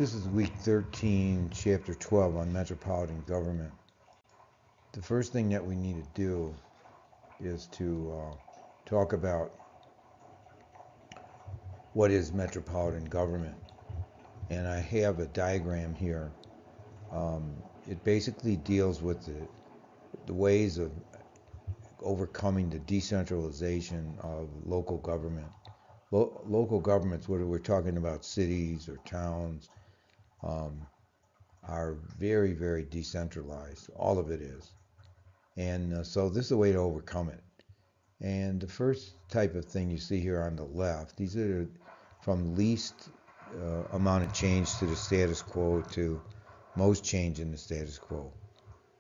This is week 13, chapter 12 on metropolitan government. The first thing that we need to do is to talk about what is metropolitan government. And I have a diagram here. It basically deals with the ways of overcoming the decentralization of local government. Local governments, whether we're talking about cities or towns, are very, very decentralized. All of it is. And so this is a way to overcome it. And the first type of thing you see here on the left, these are from least amount of change to the status quo to most change in the status quo.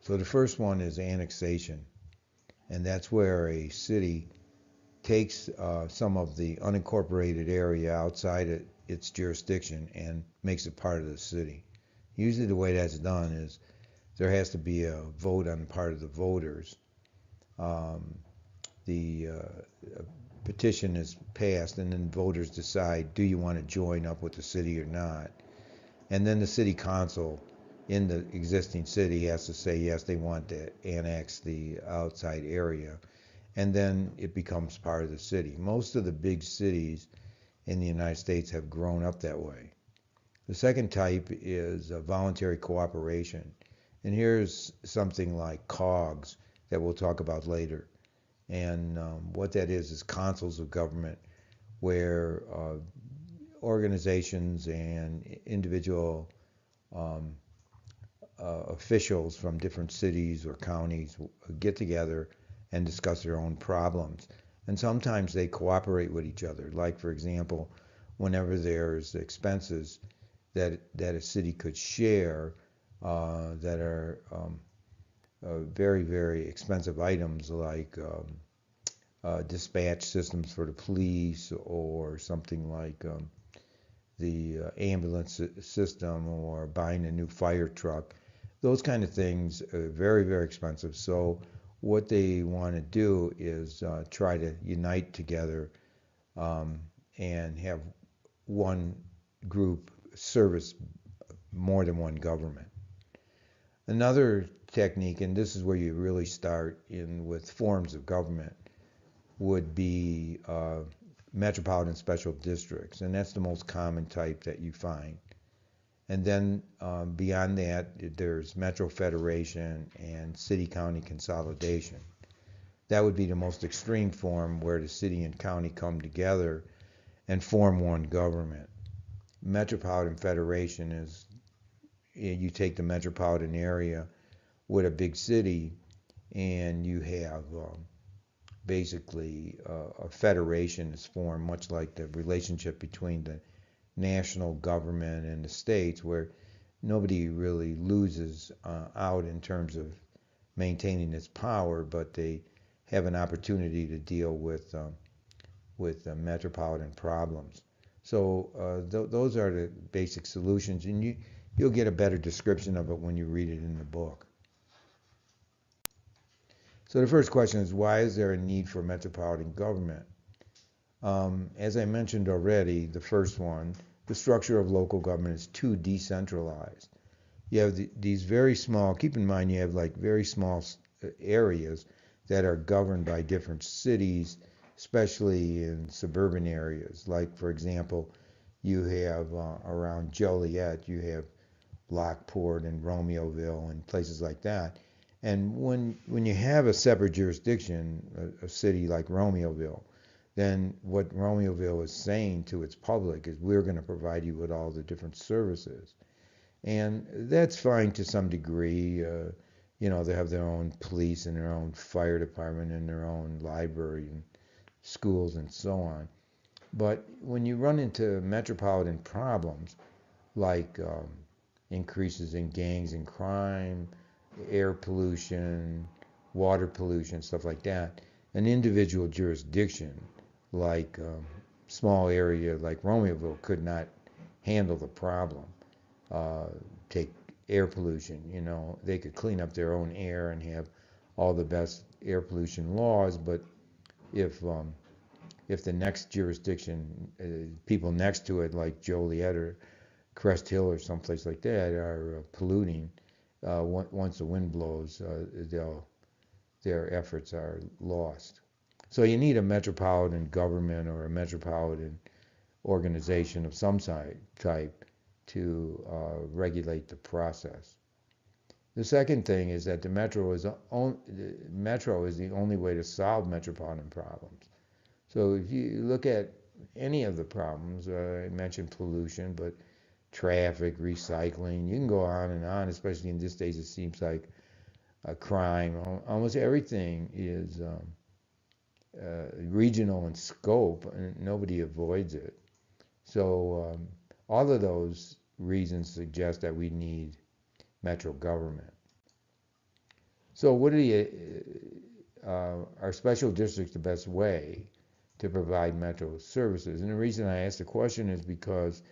So the first one is annexation. And that's where a city takes some of the unincorporated area outside its jurisdiction and makes it part of the city. Usually the way that's done is there has to be a vote on the part of the voters. The petition is passed, and then voters decide, do you want to join up with the city or not? And then the city council in the existing city has to say, yes, they want to annex the outside area. And then it becomes part of the city. Most of the big cities in the United States have grown up that way. The second type is voluntary cooperation. And here's something like COGS that we'll talk about later. And what that is councils of government where organizations and individual officials from different cities or counties get together and discuss their own problems. And sometimes they cooperate with each other. Like, for example, whenever there's expenses that a city could share that are very, very expensive items like dispatch systems for the police or something like the ambulance system or buying a new fire truck. Those kind of things are very, very expensive. So what they want to do is try to unite together and have one group service more than one government. Another technique, and this is where you really start in with forms of government, would be metropolitan special districts, and that's the most common type that you find. And then beyond that, there's metro federation and city-county consolidation. That would be the most extreme form where the city and county come together and form one government. Metropolitan federation is you take the metropolitan area with a big city and you have basically a federation is formed, much like the relationship between the national government and the states, where nobody really loses out in terms of maintaining its power, but they have an opportunity to deal with metropolitan problems. So those are the basic solutions, and you'll get a better description of it when you read it in the book. So the first question is, why is there a need for metropolitan government? As I mentioned already, the first one, the structure of local government is too decentralized. You have these very small, keep in mind you have like very small areas that are governed by different cities, especially in suburban areas. Like, for example, you have around Joliet, you have Lockport and Romeoville and places like that. And when you have a separate jurisdiction, a city like Romeoville, then what Romeoville is saying to its public is, we're going to provide you with all the different services. And that's fine to some degree. They have their own police and their own fire department and their own library and schools and so on. But when you run into metropolitan problems like increases in gangs and crime, air pollution, water pollution, stuff like that, an individual jurisdiction like small area like Romeoville could not handle the problem. Take air pollution, they could clean up their own air and have all the best air pollution laws, but if the next jurisdiction, people next to it like Joliet or Crest Hill or someplace like that are polluting. Once the wind blows, their efforts are lost. So you need a metropolitan government or a metropolitan organization of some type to regulate the process. The second thing is that the metro is the only way to solve metropolitan problems. So if you look at any of the problems, I mentioned pollution, but traffic, recycling, you can go on and on, especially in these days it seems like a crime. Almost everything is regional in scope and nobody avoids it. So all of those reasons suggest that we need metro government. So what are special districts the best way to provide metro services? And the reason I ask the question is because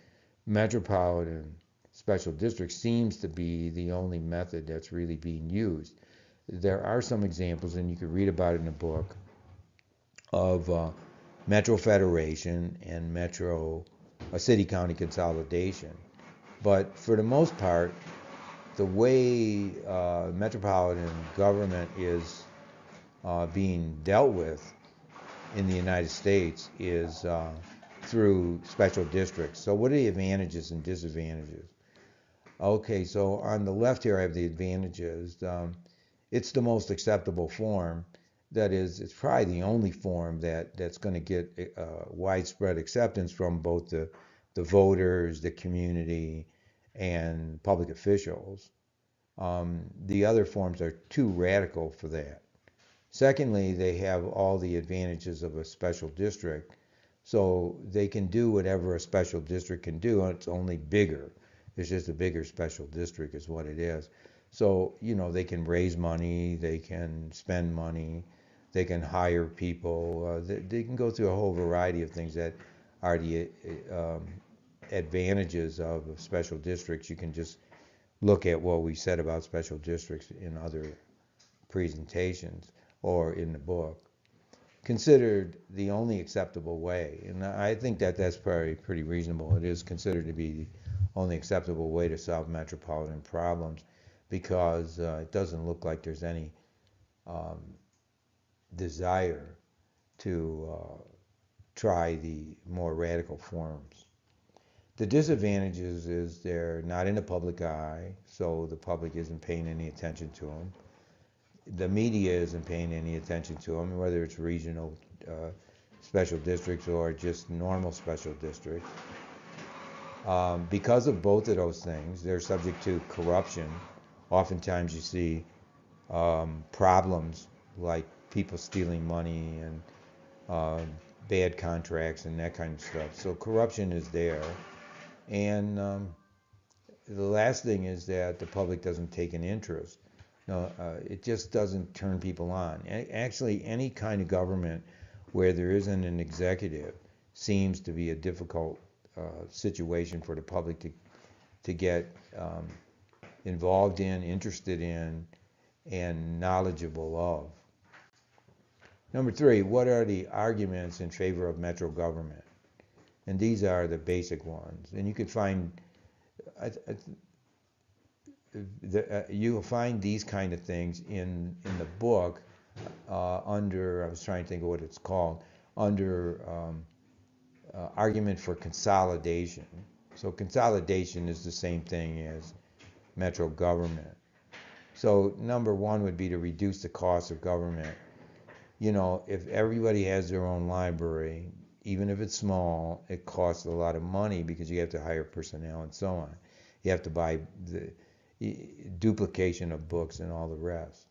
metropolitan special district seems to be the only method that's really being used. There are some examples, and you can read about it in the book, of metro federation and metro city-county consolidation. But for the most part, the way metropolitan government is being dealt with in the United States is through special districts. So what are the advantages and disadvantages? Okay, so on the left here I have the advantages. It's the most acceptable form. That is, it's probably the only form that's going to get widespread acceptance from both the voters, the community, and public officials. The other forms are too radical for that. Secondly, they have all the advantages of a special district, so they can do whatever a special district can do, and it's only bigger. It's just a bigger special district is what it is. So, they can raise money, they can spend money, they can hire people, they can go through a whole variety of things that are the advantages of special districts. You can just look at what we said about special districts in other presentations or in the book. Considered the only acceptable way, and I think that that's probably pretty reasonable. It is considered to be the only acceptable way to solve metropolitan problems because it doesn't look like there's any desire to try the more radical forms. The disadvantages is they're not in the public eye, so the public isn't paying any attention to them. The media isn't paying any attention to them, whether it's regional special districts or just normal special districts. Because of both of those things, they're subject to corruption. Oftentimes you see problems like people stealing money and bad contracts and that kind of stuff. So corruption is there. And the last thing is that the public doesn't take an interest. No, it just doesn't turn people on. Actually, any kind of government where there isn't an executive seems to be a difficult situation for the public to get involved in, interested in, and knowledgeable of. Number three, what are the arguments in favor of metro government? And these are the basic ones. And you could find, you'll find these kind of things in the book under, I was trying to think of what it's called, under argument for consolidation. So consolidation is the same thing as metro government. So number one would be to reduce the cost of government. If everybody has their own library, even if it's small, it costs a lot of money because you have to hire personnel and so on. You have to buy the duplication of books and all the rest.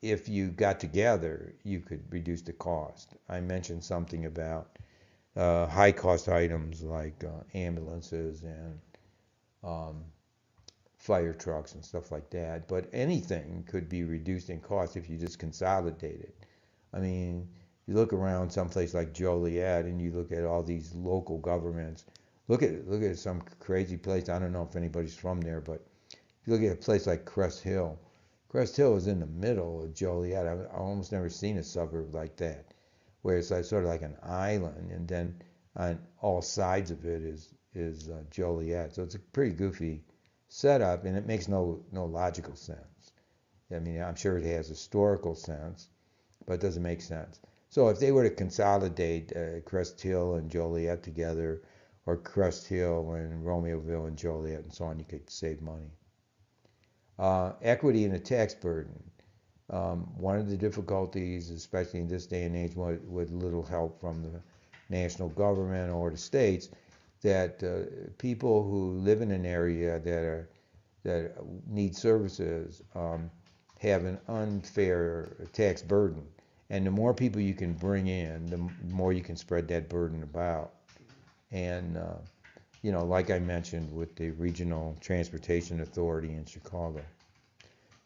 If you got together, you could reduce the cost. I mentioned something about high cost items like ambulances and fire trucks and stuff like that. But anything could be reduced in cost if you just consolidate it. I mean, you look around someplace like Joliet and you look at all these local governments. Look at some crazy place. I don't know if anybody's from there, but if you look at a place like Crest Hill. Crest Hill is in the middle of Joliet. I've almost never seen a suburb like that, where it's like sort of like an island, and then on all sides of it is Joliet. So it's a pretty goofy setup, and it makes no logical sense. I mean, I'm sure it has historical sense, but it doesn't make sense. So if they were to consolidate Crest Hill and Joliet together, or Crest Hill and Romeoville and Joliet and so on, you could save money. Equity in the tax burden. One of the difficulties, especially in this day and age, with little help from the national government or the states, that people who live in an area that need services have an unfair tax burden. And the more people you can bring in, the more you can spread that burden about. And, like I mentioned with the Regional Transportation Authority in Chicago.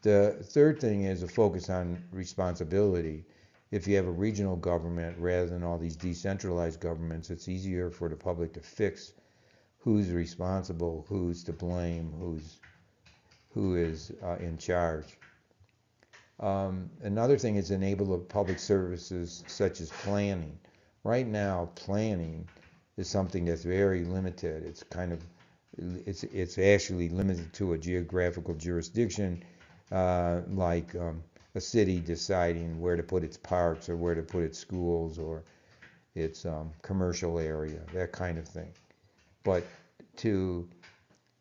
The third thing is a focus on responsibility. If you have a regional government rather than all these decentralized governments, it's easier for the public to fix who's responsible, who's to blame, who is in charge. Another thing is enable the public services such as planning. Right now, planning is something that's very limited. It's actually limited to a geographical jurisdiction, like a city deciding where to put its parks or where to put its schools or its commercial area, that kind of thing. But to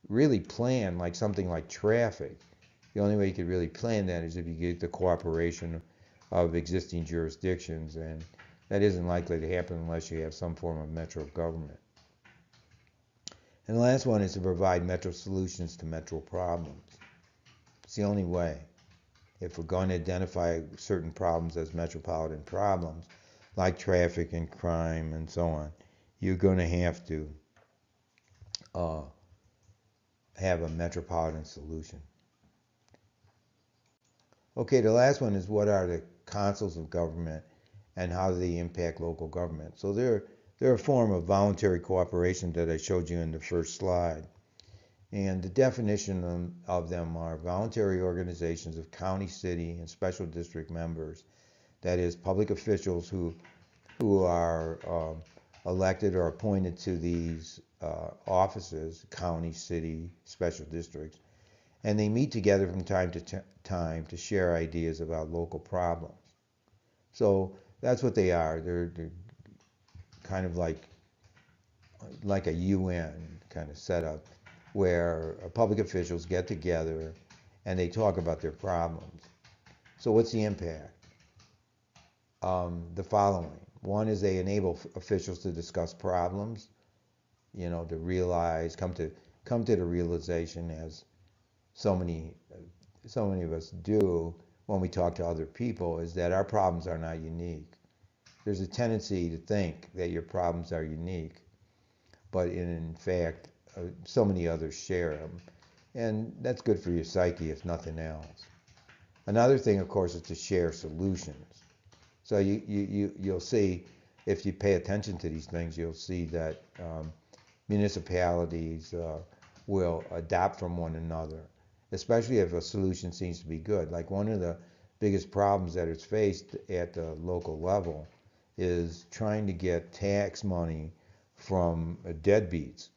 really plan like something like traffic, the only way you could really plan that is if you get the cooperation of existing jurisdictions, and that isn't likely to happen unless you have some form of metro government. And the last one is to provide metro solutions to metro problems. It's the only way. If we're going to identify certain problems as metropolitan problems, like traffic and crime and so on, you're going to have to have a metropolitan solution. Okay, the last one is what are the councils of government and how do they impact local government? So they're a form of voluntary cooperation that I showed you in the first slide. And the definition of them are voluntary organizations of county, city, and special district members. That is, public officials who are elected or appointed to these offices, county, city, special districts, and they meet together from time to time to share ideas about local problems. So that's what they are. They're kind of like a UN kind of setup where public officials get together and they talk about their problems. So what's the impact? The following. One is they enable officials to discuss problems, to realize, come to the realization, as so many of us do when we talk to other people, is that our problems are not unique. There's a tendency to think that your problems are unique, but in fact, so many others share them. And that's good for your psyche, if nothing else. Another thing, of course, is to share solutions. So you'll see, if you pay attention to these things, you'll see that municipalities will adopt from one another, especially if a solution seems to be good. Like one of the biggest problems that is faced at the local level is trying to get tax money from deadbeats.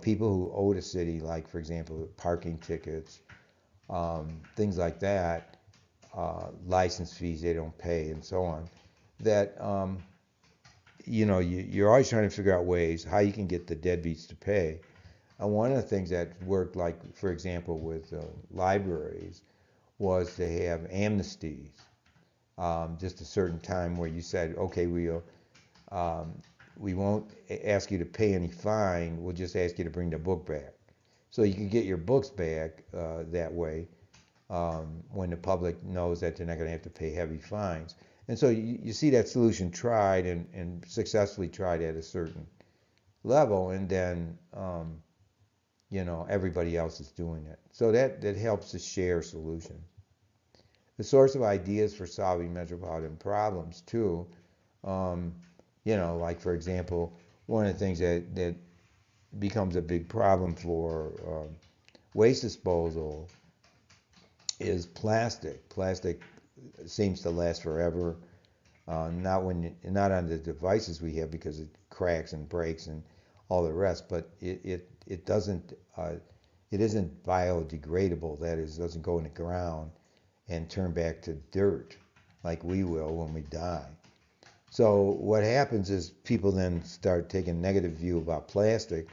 People who owe the city, like, for example, parking tickets, things like that, license fees they don't pay, and so on, that, you're always trying to figure out ways how you can get the deadbeats to pay. And one of the things that worked, like, for example, with libraries, was to have amnesties, just a certain time where you said, okay, we won't ask you to pay any fine, we'll just ask you to bring the book back. So you can get your books back that way, when the public knows that they're not going to have to pay heavy fines. And so you see that solution tried and successfully tried at a certain level, and then everybody else is doing it. So that helps to share solutions. The source of ideas for solving metropolitan problems too. Like, for example, one of the things that becomes a big problem for waste disposal is plastic. Plastic seems to last forever. Not on the devices we have, because it cracks and breaks and all the rest, but it doesn't, it isn't biodegradable. That is, doesn't go in the ground and turn back to dirt like we will when we die. So what happens is people then start taking a negative view about plastic,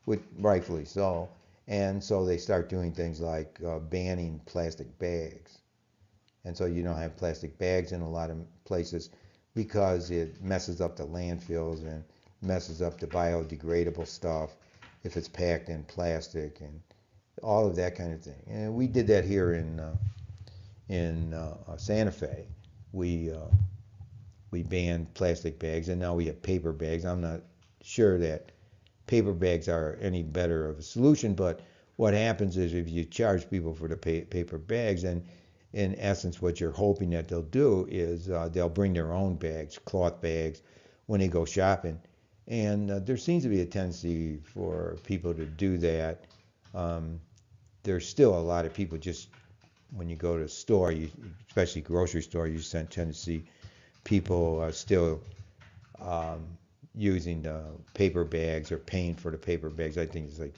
which rightfully so, and so they start doing things like banning plastic bags. And so you don't have plastic bags in a lot of places because it messes up the landfills and messes up the biodegradable stuff if it's packed in plastic and all of that kind of thing. And we did that here in Santa Fe. We uh, we banned plastic bags, and now we have paper bags. I'm not sure that paper bags are any better of a solution, but what happens is if you charge people for the paper bags, and in essence, what you're hoping that they'll do is they'll bring their own bags, cloth bags, when they go shopping. And there seems to be a tendency for people to do that. Um, there's still a lot of people just when you go to a store, especially grocery store, you tend to see people still um, using the paper bags or paying for the paper bags. I think it's like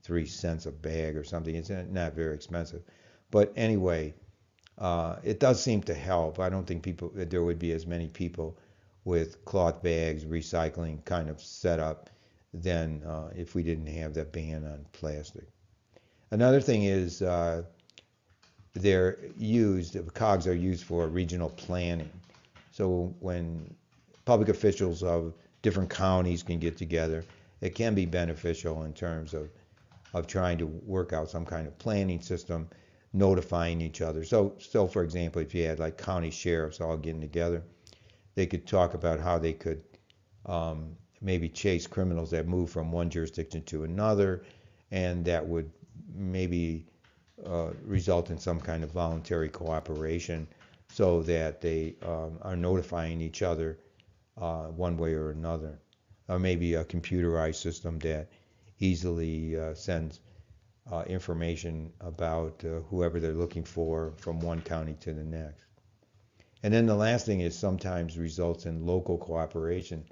3 cents a bag or something. It's not very expensive. But anyway, it does seem to help. I don't think there would be as many people with cloth bags, recycling kind of setup than if we didn't have that ban on plastic. Another thing is COGS are used for regional planning. So when public officials of different counties can get together, it can be beneficial in terms of trying to work out some kind of planning system, notifying each other. So for example, if you had like county sheriffs all getting together, they could talk about how they could maybe chase criminals that move from one jurisdiction to another, and that would maybe result in some kind of voluntary cooperation so that they are notifying each other one way or another. Or maybe a computerized system that easily sends information about whoever they're looking for from one county to the next. And then the last thing is sometimes results in local cooperation.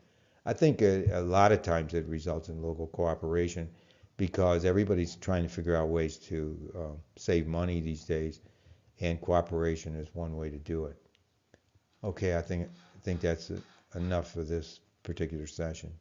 I think a lot of times it results in local cooperation because everybody's trying to figure out ways to save money these days, and cooperation is one way to do it. Okay, I think that's enough for this particular session.